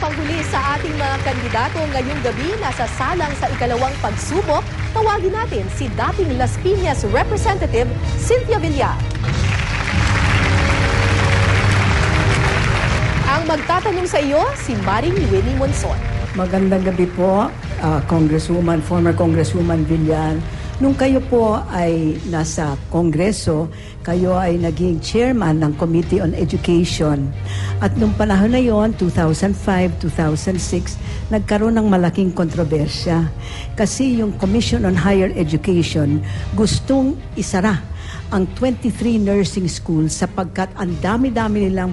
panghuli sa ating mga kandidato ngayong gabi nasa salang sa ikalawang pagsubok. Tawagin natin si dating Las Piñas Representative Cynthia Villar. Ang magtatanong sa iyo, si Maring Winnie Monson. Magandang gabi po, former Congresswoman Villar. Nung kayo po ay nasa Kongreso, kayo ay naging chairman ng Committee on Education. At nung panahon na yon, 2005-2006, nagkaroon ng malaking kontrobersya. Kasi yung Commission on Higher Education gustong isara ang 23 nursing schools sapagkat ang dami-dami nilang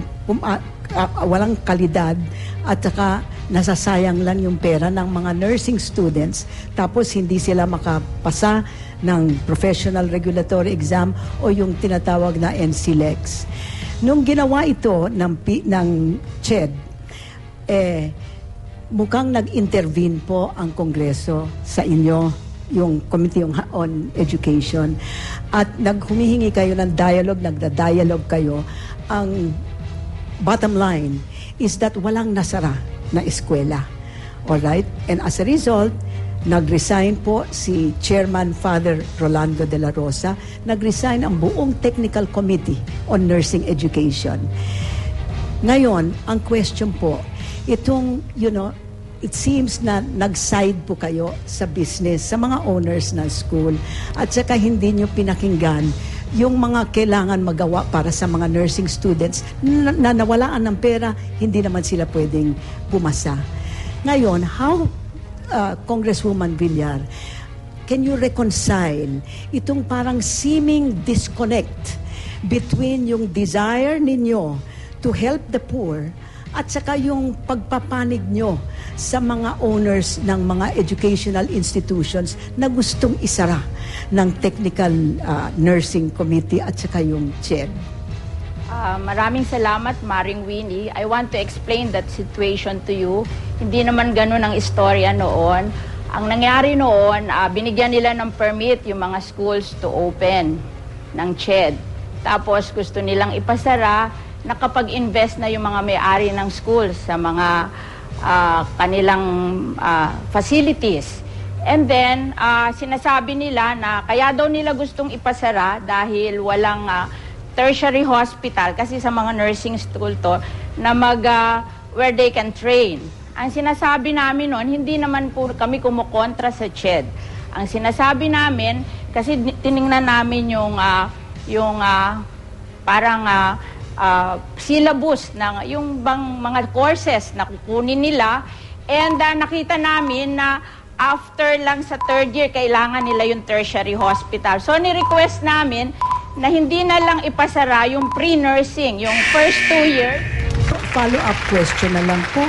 walang kalidad at saka nasasayang lang yung pera ng mga nursing students tapos hindi sila makapasa ng professional regulatory exam o yung tinatawag na NCLEX. Nung ginawa ito ng CHED, mukhang nag-intervene po ang Kongreso sa inyo, yung Committee on Education, at naghumihingi kayo ng dialogue, nagda-dialogue kayo. Ang bottom line is that walang nasara na eskwela. Alright? And as a result, nag-resign po si Chairman Father Rolando de la Rosa, nag-resign ang buong Technical Committee on Nursing Education. Ngayon, ang question po, itong, it seems na nag-side po kayo sa business, sa mga owners ng school, at saka hindi nyo pinakinggan yung mga kailangan magawa para sa mga nursing students na nawalaan ng pera, hindi naman sila pwedeng pumasa. Ngayon, how, Congresswoman Villar, can you reconcile itong parang seeming disconnect between yung desire ninyo to help the poor at saka yung pagpapanig nyo sa mga owners ng mga educational institutions na gustong isara ng Technical Nursing Committee at saka yung CHED? Maraming salamat, Maring Winnie. I want to explain that situation to you. Hindi naman ganun ang istorya noon. Ang nangyari noon, binigyan nila ng permit yung mga schools to open ng CHED. Tapos gusto nilang ipasara, nakapag-invest na yung mga may-ari ng schools sa mga kanilang facilities. And then, sinasabi nila na kaya daw nila gustong ipasara dahil walang tertiary hospital, kasi sa mga nursing school to, na where they can train. Ang sinasabi namin noon, hindi naman po kami kumukontra sa CHED. Ang sinasabi namin, kasi tiningnan namin yung syllabus ng yung bang mga courses na kukunin nila, and nakita namin na after lang sa third year kailangan nila yung tertiary hospital. So ni-request namin na hindi na lang ipasara yung pre-nursing, yung first 2 years. Follow-up question na lang po,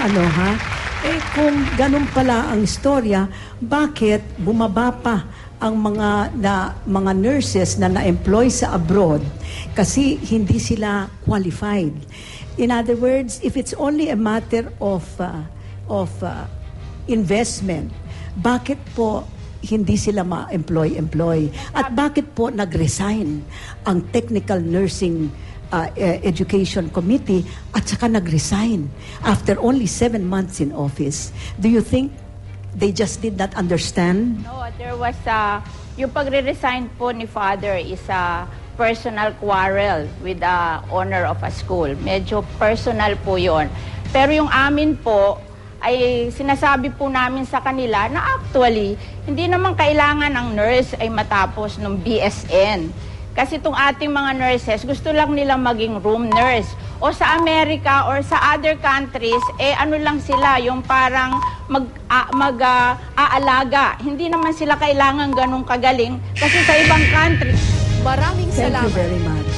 kung ganun pala ang istorya, bakit bumaba pa ang mga nurses na na-employ sa abroad kasi hindi sila qualified? In other words, if it's only a matter of investment, bakit po hindi sila ma-employ? At bakit po nag-resign ang Technical Nursing Education Committee at saka nag-resign after only 7 months in office? Do you think they just did not understand? No, there was yung pagre-resign po ni Father is a personal quarrel with the owner of a school. Medyo personal po yon. Pero yung amin po, ay sinasabi po namin sa kanila na actually, hindi naman kailangan ang nurse ay matapos ng BSN. Kasi itong ating mga nurses, gusto lang nila maging room nurse. O sa Amerika or sa other countries, ano lang sila, yung parang mag-aalaga. Hindi naman sila kailangan ganun kagaling kasi sa ibang country. Maraming salamat. Thank you very much.